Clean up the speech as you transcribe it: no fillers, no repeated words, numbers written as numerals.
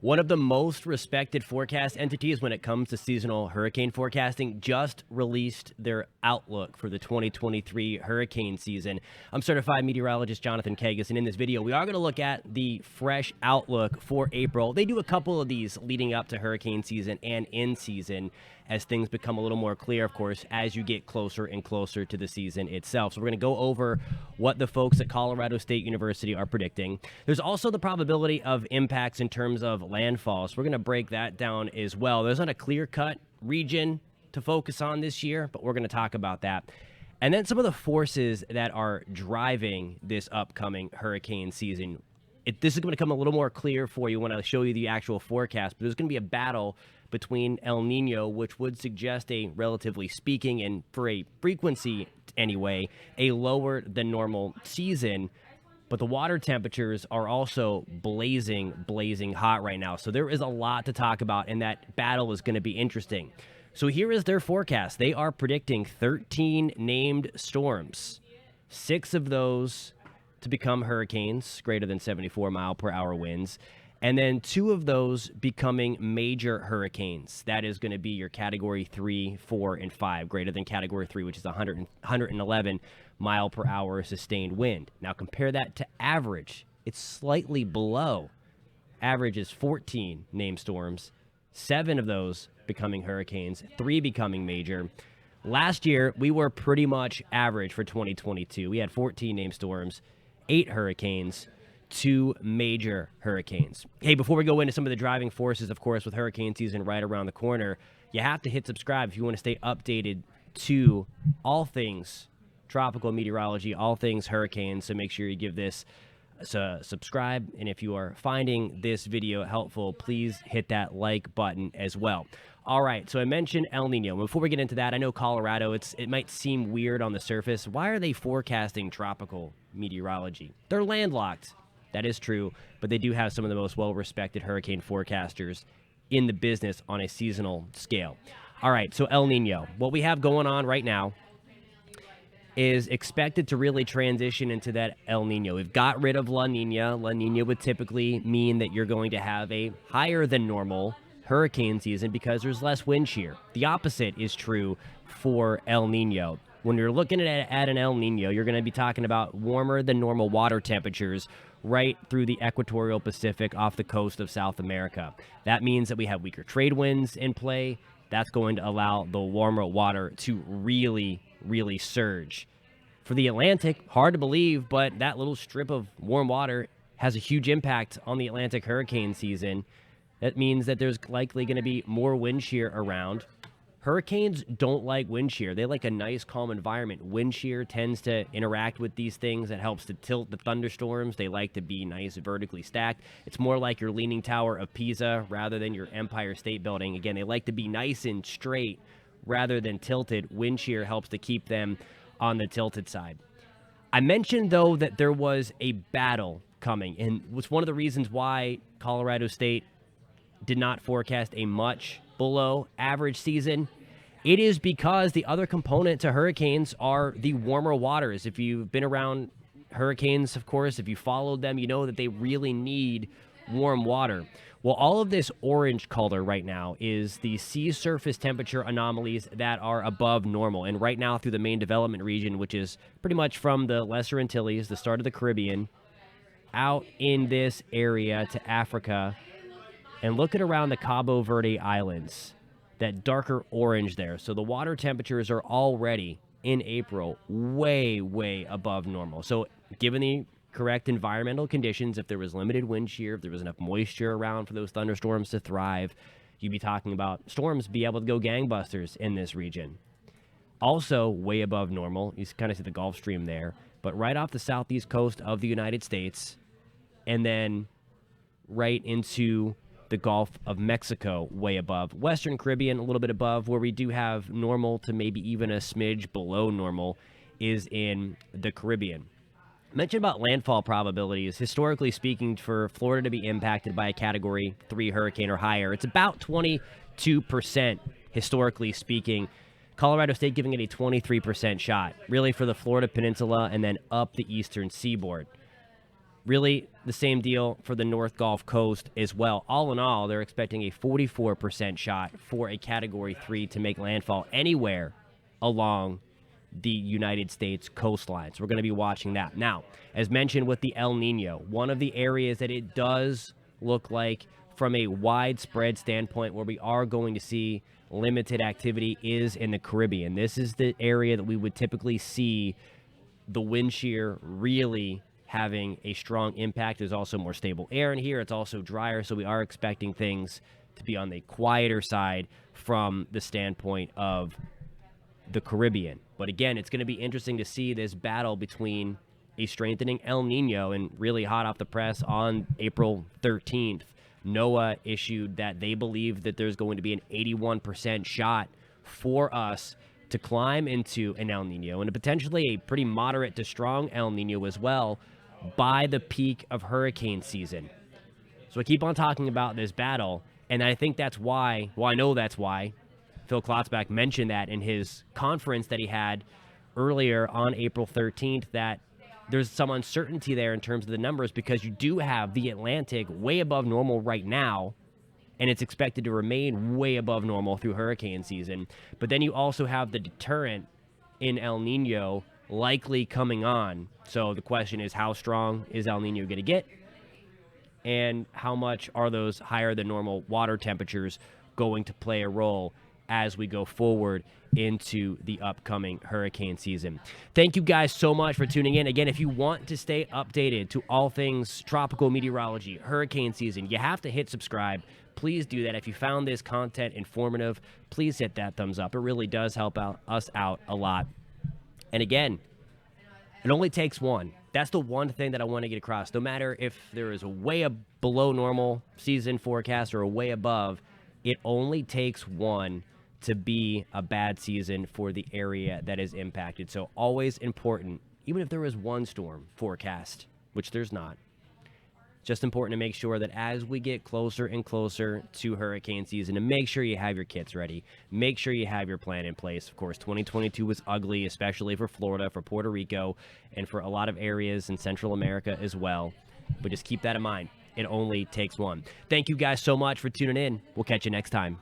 One of the most respected forecast entities when it comes to seasonal hurricane forecasting just released their outlook for the 2023 hurricane season. I'm certified meteorologist Jonathan Kegges, and in this video, we are going to look at the fresh outlook for April. They do a couple of these leading up to hurricane season and in season as things become a little more clear, of course, as you get closer and closer to the season itself. So we're going to go over what the folks at Colorado State University are predicting. There's also the probability of impacts in terms of landfall. So we're going to break that down as well. There's not a clear-cut region to focus on this year, but we're going to talk about that. And then some of the forces that are driving this upcoming hurricane season. This is going to become a little more clear for you when I show you the actual forecast, but there's going to be a battle between El-Nino, which would suggest a, relatively speaking, and for a frequency anyway, a lower than normal season. But the water temperatures are also blazing hot right now. So there is a lot to talk about, and that battle is going to be interesting. So here is their forecast. They are predicting 13 named storms, 6 of those to become hurricanes, greater than 74 mile per hour winds, and then 2 of those becoming major hurricanes. That is going to be your category 3, 4, and 5, greater than category 3, which is 111 mile per hour sustained wind. Now compare that to average. It's slightly below. Average is 14 named storms, 7 of those becoming hurricanes, 3 becoming major. Last year, we were pretty much average for 2022. We had 14 named storms, 8 hurricanes, 2 major hurricanes. Hey, before we go into some of the driving forces, of course, with hurricane season right around the corner, you have to hit subscribe if you want to stay updated to all things tropical meteorology, all things hurricanes. So make sure you give this a subscribe. And if you are finding this video helpful, please hit that like button as well. All right, so I mentioned El-Nino. Before we get into that, I know Colorado, it might seem weird on the surface. Why are they forecasting tropical meteorology? They're landlocked. That is true, but they do have some of the most well-respected hurricane forecasters in the business on a seasonal scale. All right, so El-Nino. What we have going on right now is expected to really transition into that El-Nino. We've got rid of La Nina. La Nina would typically mean that you're going to have a higher than normal hurricane season because there's less wind shear. The opposite is true for El-Nino. When you're looking at an El-Nino, you're going to be talking about warmer than normal water temperatures right through the equatorial Pacific off the coast of South America. That means that we have weaker trade winds in play. That's going to allow the warmer water to really surge. For the Atlantic, hard to believe, but that little strip of warm water has a huge impact on the Atlantic hurricane season. That means that there's likely going to be more wind shear around. Hurricanes don't like wind shear. They like a nice, calm environment. Wind shear tends to interact with these things. That helps to tilt the thunderstorms. They like to be nice, vertically stacked. It's more like your Leaning Tower of Pisa rather than your Empire State Building. Again, they like to be nice and straight rather than tilted. Wind shear helps to keep them on the tilted side. I mentioned, though, that there was a battle coming, and it was one of the reasons why Colorado State did not forecast a much below average season. It is because the other component to hurricanes are the warmer waters. If you've been around hurricanes, of course, if you followed them, you know that they really need warm water. Well, all of this orange color right now is the sea surface temperature anomalies that are above normal. And right now through the main development region, which is pretty much from the Lesser Antilles, the start of the Caribbean, out in this area to Africa, and look at around the Cabo Verde Islands, that darker orange there. So the water temperatures are already in April way above normal. So given the correct environmental conditions, if there was limited wind shear, if there was enough moisture around for those thunderstorms to thrive, you'd be talking about storms be able to go gangbusters in this region. Also way above normal, you kind of see the Gulf Stream there, but right off the southeast coast of the United States, and then right into the Gulf of Mexico, way above. Western Caribbean, a little bit above. Where we do have normal to maybe even a smidge below normal is in the Caribbean. I mentioned about landfall probabilities. Historically speaking, for Florida to be impacted by a Category 3 hurricane or higher, it's about 22%, historically speaking. Colorado State giving it a 23% shot, really for the Florida Peninsula and then up the eastern seaboard. Really, the same deal for the North Gulf Coast as well. All in all, they're expecting a 44% shot for a Category 3 to make landfall anywhere along the United States coastline. So we're going to be watching that. Now, as mentioned with the El Nino, one of the areas that it does look like from a widespread standpoint where we are going to see limited activity is in the Caribbean. This is the area that we would typically see the wind shear really having a strong impact. There's also more stable air in here. It's also drier, so we are expecting things to be on the quieter side from the standpoint of the Caribbean. But again, it's going to be interesting to see this battle between a strengthening El Nino, and really hot off the press on April 13th, NOAA issued that they believe that there's going to be an 81% shot for us to climb into an El Nino, and potentially a pretty moderate to strong El Nino as well by the peak of hurricane season. So I keep on talking about this battle, and I think that's why, well, I know that's why Phil Klotzbach mentioned that in his conference that he had earlier on April 13th, that there's some uncertainty there in terms of the numbers, because you do have the Atlantic way above normal right now, and it's expected to remain way above normal through hurricane season. But then you also have the deterrent in El Nino likely coming on. So the question is, how strong is El Nino going to get? And how much are those higher than normal water temperatures going to play a role as we go forward into the upcoming hurricane season? Thank you guys so much for tuning in. Again, if you want to stay updated to all things tropical meteorology, hurricane season, you have to hit subscribe. Please do that. If you found this content informative, please hit that thumbs up. It really does help us out a lot. And again, it only takes one. That's the one thing that I want to get across. No matter if there is a way below normal season forecast or a way above, it only takes one to be a bad season for the area that is impacted. So always important, even if there is one storm forecast, which there's not, just important to make sure that as we get closer and closer to hurricane season, to make sure you have your kits ready, make sure you have your plan in place. Of course, 2022 was ugly, especially for Florida, for Puerto Rico, and for a lot of areas in Central America as well. But just keep that in mind. It only takes one. Thank you guys so much for tuning in. We'll catch you next time.